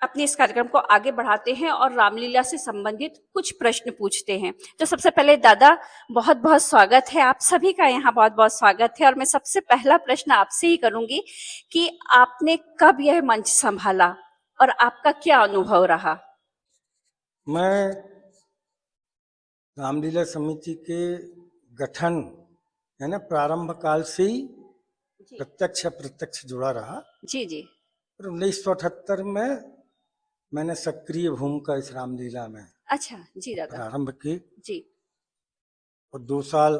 अपने इस कार्यक्रम को आगे बढ़ाते हैं और रामलीला से संबंधित कुछ प्रश्न पूछते हैं। तो सबसे पहले दादा, बहुत बहुत स्वागत है, आप सभी का यहाँ बहुत बहुत स्वागत है। और मैं सबसे पहला प्रश्न आपसे ही करूंगी कि आपने कब यह मंच संभाला और आपका क्या अनुभव रहा? मैं रामलीला समिति के गठन यानी प्रारंभ काल से ही प्रत्यक्ष अप्रत्यक्ष जुड़ा रहा। जी जी। और 1978 में मैंने सक्रिय भूमिका इस रामलीला में अच्छा जी दादा। प्रारंभ की जी और 2 साल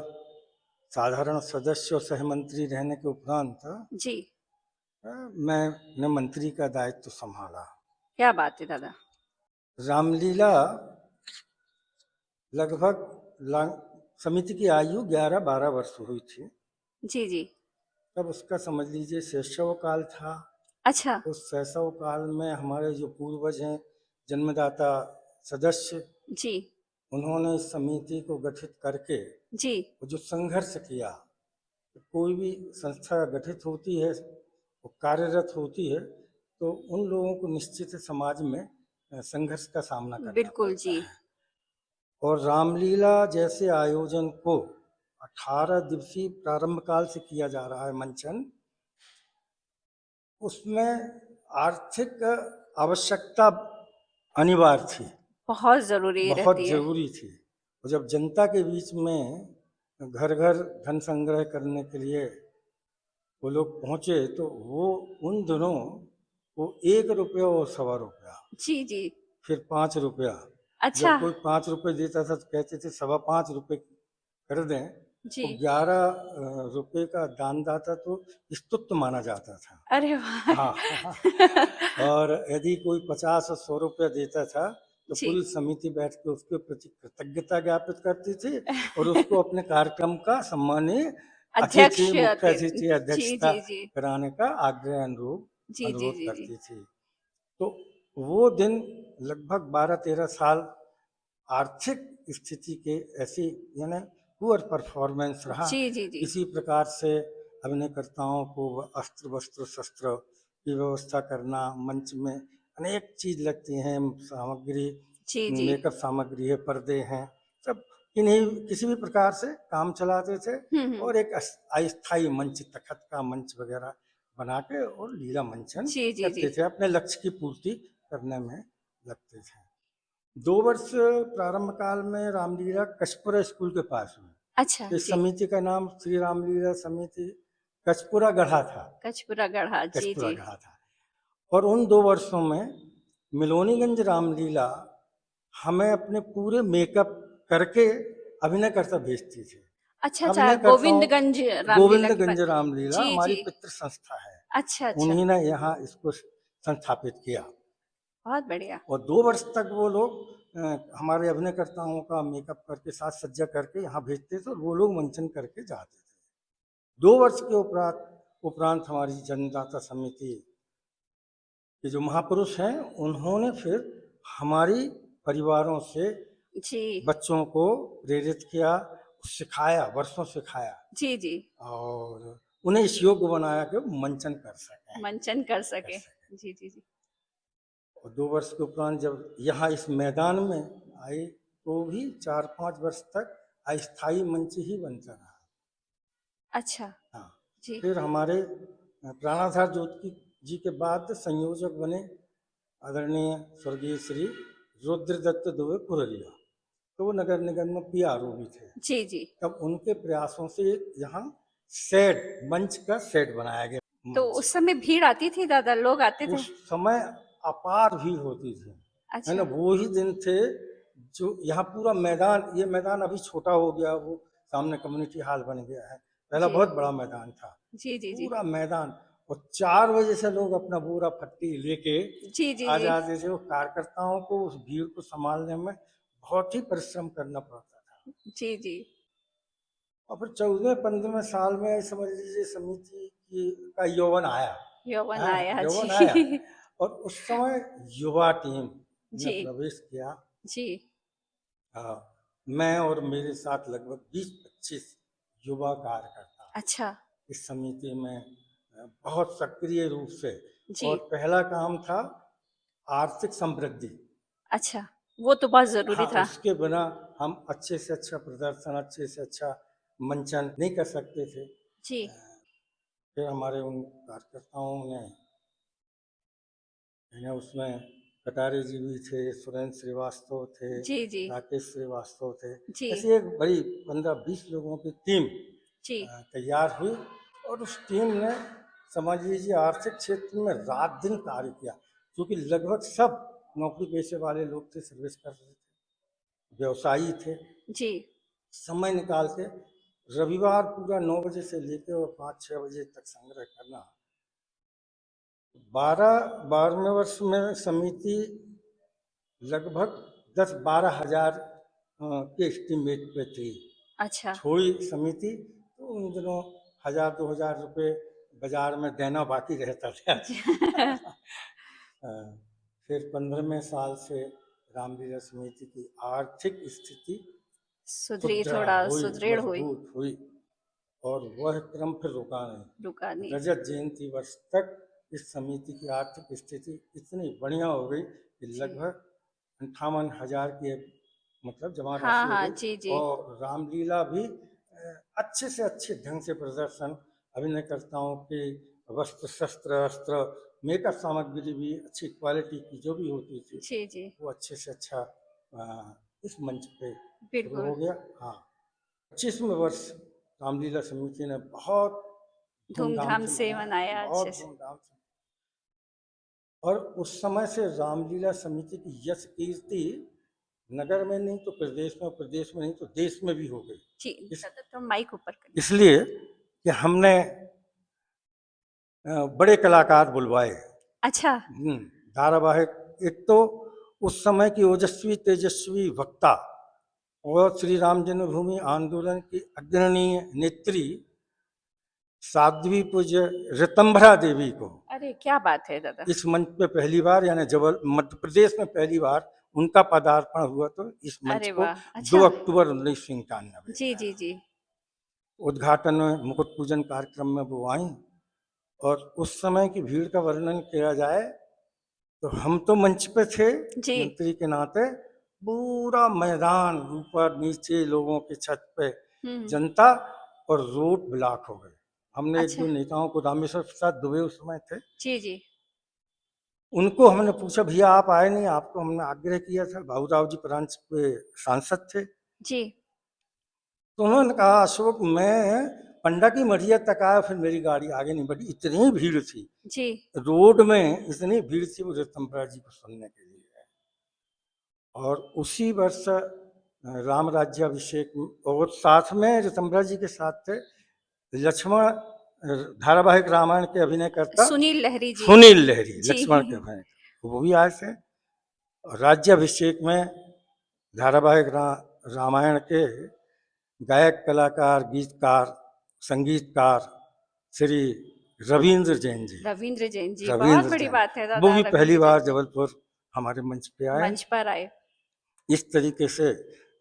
साधारण सदस्य और सहमंत्री रहने के उपरांत जी। मैंने मंत्री का दायित्व संभाला। क्या बात है दादा। रामलीला लगभग समिति की आयु 11-12 वर्ष हुई थी। जी जी। तब उसका समझ लीजिए शैशव काल था। अच्छा। उस शैशव काल में हमारे जो पूर्वज हैं, जन्मदाता सदस्य, जी उन्होंने इस समिति को गठित करके जी। जो संघर्ष किया, कोई भी संस्था गठित होती है, वो कार्यरत होती है, तो उन लोगों को निश्चित समाज में संघर्ष का सामना करना बिल्कुल पड़ता जी। है। और रामलीला जैसे आयोजन को 18 दिवसीय प्रारंभ काल से किया जा रहा है मंचन, उसमें आर्थिक आवश्यकता अनिवार्य थी, बहुत जरूरी बहुत रहती है। जरूरी थी। और जब जनता के बीच में घर घर धन संग्रह करने के लिए वो लोग पहुंचे, तो वो उन दिनों वो 1 रुपया और 1.25 रुपया, जी जी। फिर 5 रुपया। अच्छा। जब कोई 5 रुपये देता था तो कहते थे 5.25 रुपये कर दें। जी। तो 11 रुपये का दानदाता तो स्तुत्य माना जाता था। अरे वाह। हाँ। और यदि कोई 50 और 100 रुपया देता था तो जी। पूरी समिति बैठ के उसके प्रति कृतज्ञता ज्ञापित करती थी और उसको अपने कार्यक्रम का सम्मानीय अध्यक्ष अतिथि, मुख्य अतिथि, जी अध्यक्षता जी जी। कराने का आग्रह जी जी अनुरोध जी जी। करती थी। तो वो दिन लगभग 12-13 साल आर्थिक स्थिति के ऐसी यानी पुअर परफॉर्मेंस रहा। जी जी जी। किसी प्रकार से अभिनयकर्ताओं को अस्त्र वस्त्र शस्त्र की व्यवस्था करना, मंच में अनेक चीज लगती हैं, सामग्री, जी जी। मेकअप सामग्री है, पर्दे हैं, सब इन्हीं किसी भी प्रकार से काम चलाते थे। और एक अस्थायी मंच, तखत का मंच वगैरह बना के और लीला मंचन जी जी जी। करते थे, अपने लक्ष्य की पूर्ति करने में लगते थे। 2 वर्ष प्रारंभ काल में रामलीला कचपुरा स्कूल के पास हुई। अच्छा इस जी। समिति का नाम श्री रामलीला समिति कचपुरा गढ़ा था। कचपुरा गढ़ा। जी कचपुरा जी। गढ़ा था। और उन 2 वर्षों में मिलोनीगंज रामलीला हमें अपने पूरे मेकअप करके अभिनयकर्ता भेजती थी। अच्छा अच्छा, अभिनयकर्ताओं, गोविंदगंज रामलीला की गोविंदगंज बात। रामलीला जी हमारी जी। पितृ संस्था है, अच्छा अच्छा। उन्हीं ने यहाँ इसको संस्थापित किया। बहुत बढ़िया। और 2 वर्ष तक वो लोग हमारे अभिनयकर्ताओं का मेकअप करके, साज सज्जा करके यहाँ भेजते थे और वो लोग मंचन करके जाते थे। 2 वर्ष के उपरांत हमारी जन्मदाता समिति के जो महापुरुष हैं, उन्होंने फिर हमारी परिवारों से जी बच्चों को प्रेरित किया, सिखाया, वर्षों सिखाया जी जी। और उन्हें इस योग्य बनाया कि वो मंचन कर सकें। मंचन कर सके। जी जी जी। और 2 वर्ष के उपरांत जब यहाँ इस मैदान में आई, तो भी 4-5 वर्ष तक अस्थायी मंच ही बनता रहा। अच्छा। हाँ। जी। फिर हमारे प्राणाधार ज्योति जी के बाद संयोजक बने आदरणीय स्वर्गीय श्री रुद्रदत्त दुबे पुरलिया, तो वो नगर निगम में पीआरओ भी थे। जी जी। तब उनके प्रयासों से यहाँ शेड, मंच का शेड बनाया गया। तो मंच उस समय भीड़ आती थी दादा, लोग आते थे? उस समय अपार भीड़ होती थी, है ना। अच्छा। वो ही दिन थे जो यहाँ पूरा मैदान, ये मैदान अभी छोटा हो गया, वो सामने कम्युनिटी हॉल बन गया है, पहला जी बहुत बड़ा मैदान था। जी जी जी। पूरा मैदान, और 4 बजे से लोग अपना बोरा फट्टी लेके जी जी आ जी। जाते थे। वो कार्यकर्ताओं को उस भीड़ को संभालने में बहुत ही परिश्रम करना पड़ता था। जी जी। और फिर 14-15वें साल में समझ लीजिए समिति की का यौवन आया। यौवन हाँ, आया यौवन आया। जी। और उस समय युवा टीम ने जी प्रवेश किया। जी। हाँ, मैं और मेरे साथ लगभग 20-25 युवा कार्यकर्ता अच्छा। इस समिति में बहुत सक्रिय रूप से। जी और पहला काम था आर्थिक समृद्धि। अच्छा, वो तो बहुत जरूरी हाँ, था। उसके बिना हम अच्छे से अच्छा प्रदर्शन, अच्छे से अच्छा मंचन नहीं कर सकते थे। जी फिर हमारे उन कार्यकर्ताओं ने इन्हें उसमें कटारे जी भी थे, सुरेंद्र श्रीवास्तव थे, जी जी राकेश श्रीवास्तव थे। जी ऐसी एक बड़ी 15-20 लोगों की टीम जी तैयार हुई और उस टीम ने समझ लीजिए आर्थिक क्षेत्र में रात दिन कार्य किया, क्योंकि लगभग सब नौकरी पेशे वाले लोग थे, सर्विस कर रहे थे, व्यवसायी थे। जी। समय निकाल के रविवार पूरा 9 बजे से लेकर और 5-6 बजे तक संग्रह करना। 12वें वर्ष में समिति लगभग 10-12 हजार के एस्टीमेट पे थी। अच्छा छोड़ी समिति तो उन दिनों 1000-2000 रुपये बाजार में देना बाकी रहता था। जी। फिर 15वें साल से रामलीला समिति की आर्थिक स्थिति सुधरी, सुदृढ़ थोड़ा हुई, सुदृढ़ हुई। मजबूत हुई और वह क्रम फिर रुका नहीं। रुका नहीं। रजत जयंती वर्ष तक इस समिति की आर्थिक स्थिति इतनी बढ़िया हो गई कि जी लगभग 58,000 की मतलब जमा हाँ राशि हो हाँ गई। जी जी और रामलीला भी अच्छे से अच्छे ढंग से प्रदर्शन, अभिनयकर्ताओं के वस्त्र, शस्त्र, अस्त्र, मेकअप सामग्री भी अच्छी क्वालिटी की जो भी होती थी, जी जी वो अच्छे से अच्छा इस मंच पे शुरू बिल्कुल। हो गया। हाँ, 25वें वर्ष रामलीला समिति ने बहुत धूमधाम धूमधाम से से मनाया, मनाया अच्छे बहुत से। धूमधाम से। और उस समय से रामलीला समिति की यश कीर्ति नगर में नहीं तो प्रदेश में, प्रदेश में नहीं तो देश में भी हो गई। जी इस दादा तो माइक ऊपर करिए। इसलिए कि हमने बड़े कलाकार बुलवाए। अच्छा धारावाहिक, एक तो उस समय की ओजस्वी तेजस्वी वक्ता और श्री राम जन्मभूमि आंदोलन की अग्रणी नेत्री साध्वी पूज्य ऋतंभरा देवी को अरे क्या बात है दादा। इस मंच पे पहली बार, यानी मध्य प्रदेश में पहली बार उनका पदार्पण हुआ। तो इस मंच अरे को वाह 2 अच्छा। अक्टूबर 1991 जी जी जी उद्घाटन में मुकुट पूजन कार्यक्रम में वो आई। और उस समय की भीड़ का वर्णन किया जाए तो हम तो मंच पे थे जी मंत्री के नाते, पूरा मैदान ऊपर नीचे लोगों के छत पे हम्म। जनता, और रोड ब्लॉक हो गए। हमने एक अच्छा दो नेताओं को, रामेश्वर प्रसाद दुबे उस समय थे, जी जी उनको हमने पूछा भैया आप आए नहीं, आपको हमने आग्रह किया था। बाबूराव जी प्रांत के सांसद थे। जी तो उन्होंने कहा अशोक मैं पंडा की मढ़िया तक आया, फिर मेरी गाड़ी आगे नहीं बढ़ी, इतनी भीड़ थी जी रोड में, इतनी भीड़ थी वो ऋतंभरा जी को सुनने के लिए। और उसी वर्ष राम राज्याभिषेक, और साथ में ऋतंभरा जी के साथ थे लक्ष्मण, धारावाहिक रामायण के अभिनय करता सुनील लहरी जी। सुनील लहरी, जी लक्ष्मण के अभिनय वो भी आए थे। और राज्याभिषेक में धारावाहिक रामायण के गायक, कलाकार, गीतकार, संगीतकार श्री रविंद्र जैन जी, रविंद्र जैन जी, बहुत रविंद्र बड़ी जैन, बात है वो दादा, भी पहली रविंद्र जैन बार जबलपुर हमारे मंच पे आए। मंच पर आए। इस तरीके से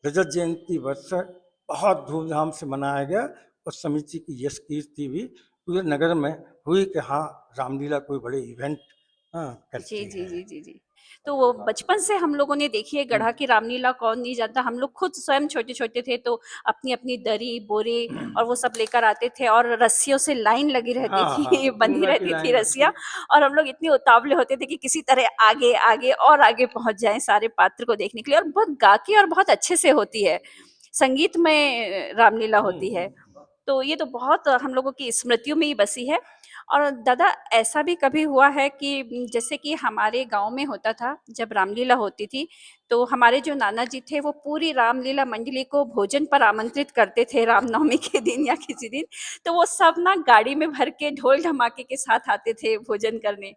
रजत जयंती वर्ष बहुत धूमधाम से मनाया गया और समिति की यश कीर्ति भी पूरे नगर में हुई कि हाँ रामलीला कोई बड़े इवेंट जी करती जी है। जी जी जी। तो वो बचपन से हम लोगों ने देखी है गढ़ा की रामलीला, कौन नहीं जानता। हम लोग खुद स्वयं छोटे छोटे थे तो अपनी अपनी दरी बोरे और वो सब लेकर आते थे और रस्सियों से लाइन लगी रहती हाँ हाँ, थी बंधी पूर्णा की रहती थी लाइन रस्सियां। लगती। और हम लोग इतने उतावले होते थे कि किसी तरह आगे आगे और आगे पहुंच जाएं सारे पात्र को देखने के लिए। और बहुत गा के और बहुत अच्छे से होती है, संगीत में रामलीला होती है। तो ये तो बहुत हम लोगों की स्मृतियों में ही बसी है। और दादा ऐसा भी कभी हुआ है कि जैसे कि हमारे गांव में होता था जब रामलीला होती थी, तो हमारे जो नाना जी थे वो पूरी रामलीला मंडली को भोजन पर आमंत्रित करते थे रामनवमी के दिन या किसी दिन। तो वो सब ना गाड़ी में भर के ढोल धमाके के साथ आते थे भोजन करने।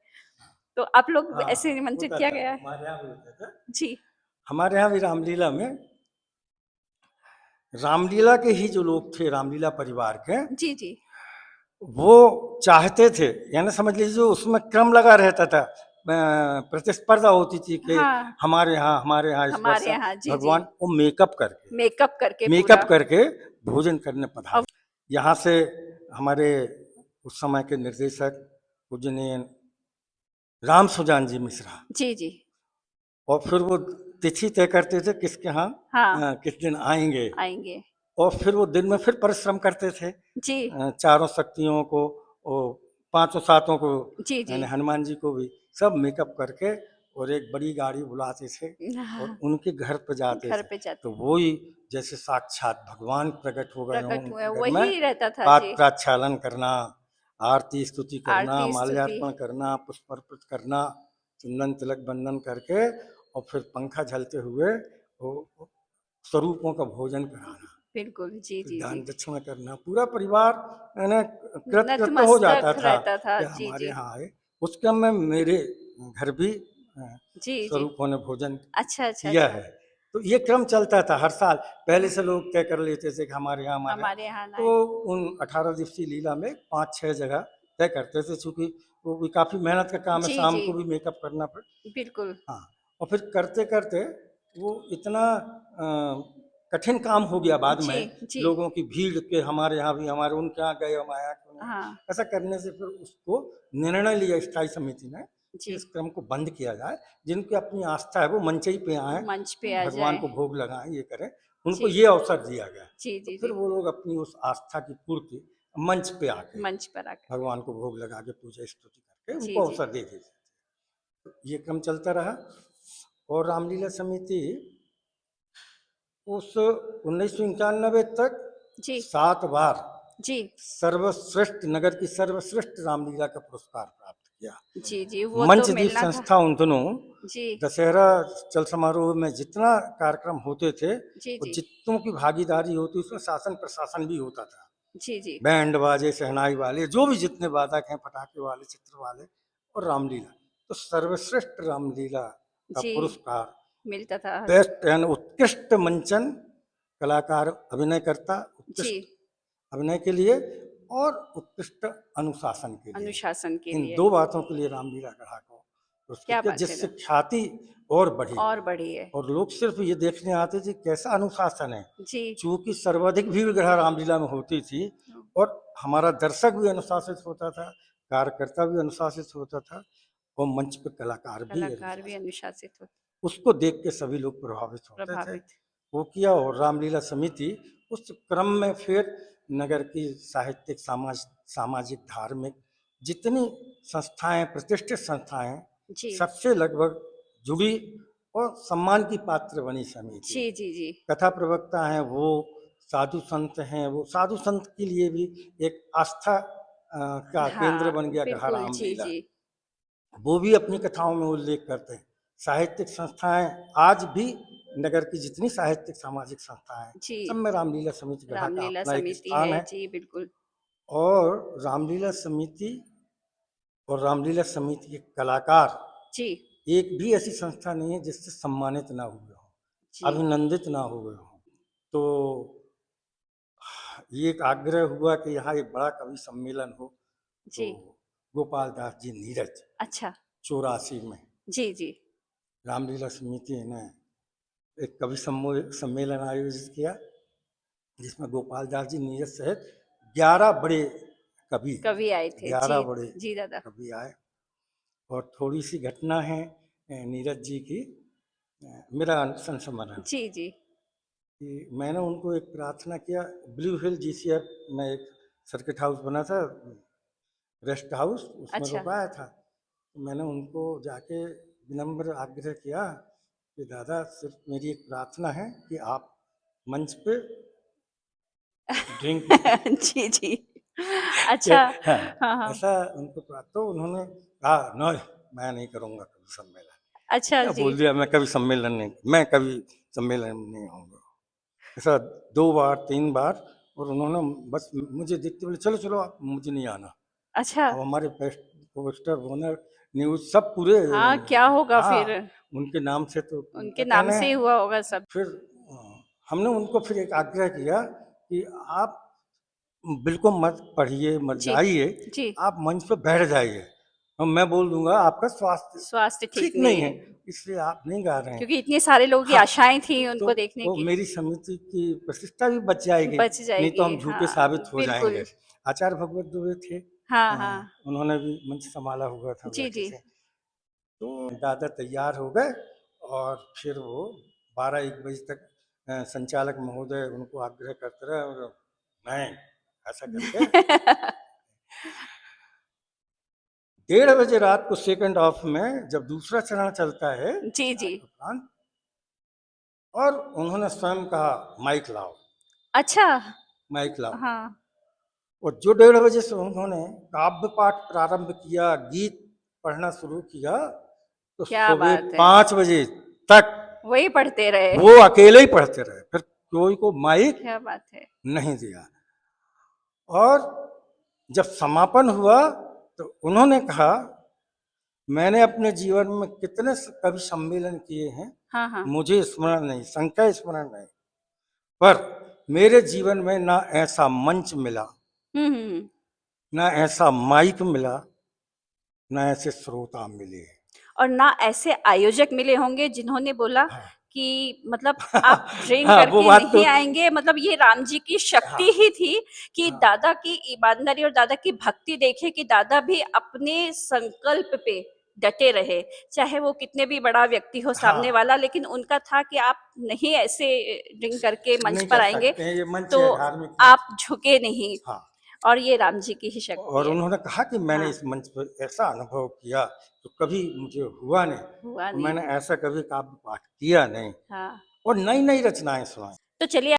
तो आप लोग हाँ ऐसे निमंत्रित होता किया था, गया है? हमारे यहाँ भी होता था। जी हमारे यहाँ भी रामलीला में, रामलीला के ही जो लोग थे, रामलीला परिवार के, जी जी वो चाहते थे, यानी समझ लीजिए उसमें क्रम लगा रहता था, प्रतिस्पर्धा होती थी कि हाँ हमारे यहाँ इस वर्ष हमारे यहाँ जी जी भगवान को मेकअप करके मेकअप पूरा। करके भोजन करने और पधारे। यहाँ से हमारे उस समय के निर्देशक पूजनीय राम सुजान जी मिश्रा, जी जी और फिर वो तिथि तय करते थे किसके यहाँ हाँ किस दिन आएंगे, आएंगे। और फिर वो दिन में फिर परिश्रम करते थे। जी चारों शक्तियों को और पांचों सातों को, जी जी। यानी हनुमान जी को भी सब मेकअप करके और एक बड़ी गाड़ी बुलाते थे और हाँ, उनके घर पर जाते घर थे। पे जाते तो वो ही जैसे साक्षात भगवान प्रकट हो गए हों प्रकट हुए उनके घर में। वही रहता था पाद जी। प्राक्षालन करना, आरती स्तुति करना, आरती स्तुति माल्यार्पण करना, पुष्प अर्पित करना, चंदन तिलक बंदन करके और फिर पंखा झलते हुए वो स्वरूपों का भोजन कराना, बिल्कुल जी फिर जी जी। दान दक्षिणा करना। पूरा परिवार यानी कृत हो जाता नतमस्तक था रहता था कि जी हमारे जी। यहाँ आए। उसके में मेरे घर भी जी जी। स्वरूपों ने भोजन अच्छा अच्छा किया अच्छा। है। तो ये क्रम चलता था हर साल। पहले से लोग तय कर लेते थे कि हमारे यहाँ हमारे यहाँ। हमारे यहाँ ना तो उन 18 दिवसीय लीला में 5-6 जगह तय करते थे, चूंकि वो भी काफी मेहनत का काम है, जी शाम जी को भी मेकअप करना पड़े। बिल्कुल। हाँ, और फिर करते करते वो इतना कठिन काम हो गया बाद जी में, जी। लोगों की भीड़ के हमारे यहाँ भी, हमारे उनके यहाँ गए, हमारे यहाँ क्यों नहीं आए। हाँ ऐसा करने से फिर उसको निर्णय लिया स्थायी समिति ने कि जी। इस क्रम को बंद किया जाए। जिनकी अपनी आस्था है वो मंचई पे आए, मंच पे आ भगवान जाए। को भोग लगाएं, ये करें, उनको जी ये अवसर दिया गया। जी तो जी फिर जी। वो लोग अपनी उस आस्था की पूर्ति मंच पे आके मंच पर आकर। भगवान को भोग लगा के पूजा स्तुति करके जी उनको जी। अवसर दे देते थे। तो ये क्रम चलता रहा। और रामलीला समिति उस 1991 तक जी 7 बार जी सर्वश्रेष्ठ नगर की सर्वश्रेष्ठ रामलीला का पुरस्कार प्राप्त किया। जी जी। वो तो मंचदीप मिलना था। संस्था उन दिनों जी दशहरा चल समारोह में जितना कार्यक्रम होते थे जी और जी जितनों की भागीदारी होती उसमें शासन प्रशासन भी होता था। जी जी। बैंड बाजे, शहनाई वाले, जो भी जितने वादक हैं, पटाखे वाले, चित्र वाले, और रामलीला। तो सर्वश्रेष्ठ रामलीला का जी पुरस्कार मिलता था। बेस्ट यानी उत्कृष्ट मंचन कलाकार, अभिनयकर्ता जी उत्कृष्ट अभिनय के लिए और उत्कृष्ट अनुशासन के लिए, अनुशासन के इन लिए। 2 बातों के लिए रामलीला गढ़ा को पुरस्कृत क्या किया, बात है जिससे ना। ख्याति और बढ़ी। और बढ़ी है। और लोग सिर्फ ये देखने आते थे कैसा अनुशासन है। जी चूंकि सर्वाधिक भीड़ गढ़ा रामलीला में होती थी और हमारा दर्शक भी अनुशासित होता था, कार्यकर्ता भी अनुशासित होता था और मंच पर कलाकार भी कलाकार भी अनुशासित, अनुशासित होते उसको देख के सभी लोग प्रभावित होते थे। प्रभावित। वो किया। और रामलीला समिति उस क्रम में फिर नगर की साहित्यिक, सामाजिक, धार्मिक जितनी संस्थाएं, प्रतिष्ठित संस्थाएं, जी सबसे लगभग जुड़ी और सम्मान की पात्र बनी समिति। जी जी जी। कथा प्रवक्ता हैं वो, साधु संत हैं वो, साधु संत के लिए भी एक आस्था का केंद्र हाँ बन गया गढ़ा बिल्कुल जी रामलीला। जी वो भी अपनी कथाओं में उल्लेख करते हैं। साहित्यिक संस्थाएं आज भी, नगर की जितनी साहित्यिक सामाजिक संस्थाएं, जी। सब में रामलीला समिति गढ़ा का रामलीला अपना एक समिति स्थान है है। जी बिल्कुल। और रामलीला समिति और रामलीला समिति के कलाकार, जी एक भी ऐसी संस्था नहीं है जिससे सम्मानित ना हुए हों, जी अभिनंदित ना हुए हों। तो ये एक आग्रह हुआ कि यहाँ एक बड़ा कवि सम्मेलन हो। तो जी। गोपाल दास जी नीरज अच्छा 84 में जी जी रामलीला समिति ने एक कवि सम्मेलन आयोजित किया, जिसमें गोपाल दास जी नीरज सहित 11 बड़े कवि कवि आए थे 11 जी। बड़े जी दादा। कवि आए। और थोड़ी सी घटना है नीरज जी की, मेरा संस्मरण जी जी कि मैंने उनको एक प्रार्थना किया। ब्लू हिल जीसीएफ में एक सर्किट हाउस बना था, रेस्ट हाउस, उसमें अच्छा रुकाया था। तो मैंने उनको जाके विनम्र आग्रह किया कि दादा, सिर्फ मेरी एक प्रार्थना है कि आप मंच पे ड्रिंक जी जी। के, अच्छा। हाँ, हाँ हाँ। ऐसा उनको तो उन्होंने कहा नहीं, मैं नहीं करूँगा कभी सम्मेलन। अच्छा क्या जी। बोल दिया, मैं कभी सम्मेलन नहीं, मैं कभी सम्मेलन में नहीं आऊँगा। ऐसा 2 बार 3 बार। और उन्होंने बस मुझे देखते बोले चलो चलो, आप, मुझे नहीं आना। अच्छा। अब हमारे पोस्टर ओनर न्यूज सब पूरे, हाँ क्या होगा हाँ, फिर। उनके नाम से तो उनके पता नाम नहीं से ही है। हुआ होगा सब। फिर हमने उनको फिर एक आग्रह किया कि आप बिल्कुल मत पढ़िए, मत जी गाइए, जी। आप मंच पे बैठ जाइए और मैं बोल दूंगा आपका स्वास्थ्य स्वास्थ्य ठीक ठीक नहीं नहीं है, है इसलिए आप नहीं गा रहे हैं। क्योंकि इतने सारे लोगों की हाँ, आशाएं थी तो उनको देखने वो की। मेरी समिति की प्रतिष्ठा भी बच जाएगी, बच नहीं तो जाएगी हम झूठे हाँ साबित हो बिल्कुल। जाएंगे। आचार्य भगवत दुबे थे, हाँ हाँ। उन्होंने भी मंच संभाला हुआ था जी बैठे जी थे। तो दादा तैयार हो गए और फिर वो 12-1 बजे तक संचालक महोदय उनको आग्रह करते रहे और मैं ऐसा करके 1:30 बजे रात को सेकंड हाफ में जब दूसरा चरण चलता है जी जी। उपरांत, और उन्होंने स्वयं कहा माइक लाओ, अच्छा। माइक लाओ। हाँ। और जो 1:30 बजे से उन्होंने काव्य पाठ प्रारंभ किया, गीत पढ़ना शुरू किया, तो क्या सुबह बात है, 5 बजे तक वही पढ़ते रहे। वो अकेले ही पढ़ते रहे, फिर कोई को माइक क्या बात है। नहीं दिया। और जब समापन हुआ तो उन्होंने कहा, मैंने अपने जीवन में कितने कवि सम्मेलन किए हैं, हाँ हाँ। मुझे स्मरण नहीं, संख्या स्मरण नहीं, पर मेरे जीवन में ना ऐसा मंच मिला, हम्म। ना ऐसा माइक मिला, ना ऐसे श्रोता मिले। और ना ऐसे आयोजक मिले होंगे जिन्होंने बोला हाँ कि मतलब आप ड्रिंक हाँ, वो करके बात तो नहीं आएंगे, मतलब ये राम जी की हाँ शक्ति ही थी कि हाँ दादा की ईमानदारी और दादा की भक्ति देखे कि दादा भी अपने संकल्प पे डटे रहे, चाहे वो कितने भी बड़ा व्यक्ति हो सामने हाँ, वाला, लेकिन उनका था कि आप नहीं ऐसे ड्रिंक करके मंच नहीं पर कर आएंगे, सकते हैं, ये मंच तो है, धार्मिक मंच आप है। झुके नहीं। हाँ, और ये राम जी की ही शक्ति और है। उन्होंने कहा कि मैंने हाँ। इस मंच पर ऐसा अनुभव किया तो कभी मुझे हुआ नहीं, हुआ और नहीं। मैंने ऐसा कभी काव्य पाठ किया नहीं, हाँ। और नई नई रचनाएं सुनाई। तो चलिए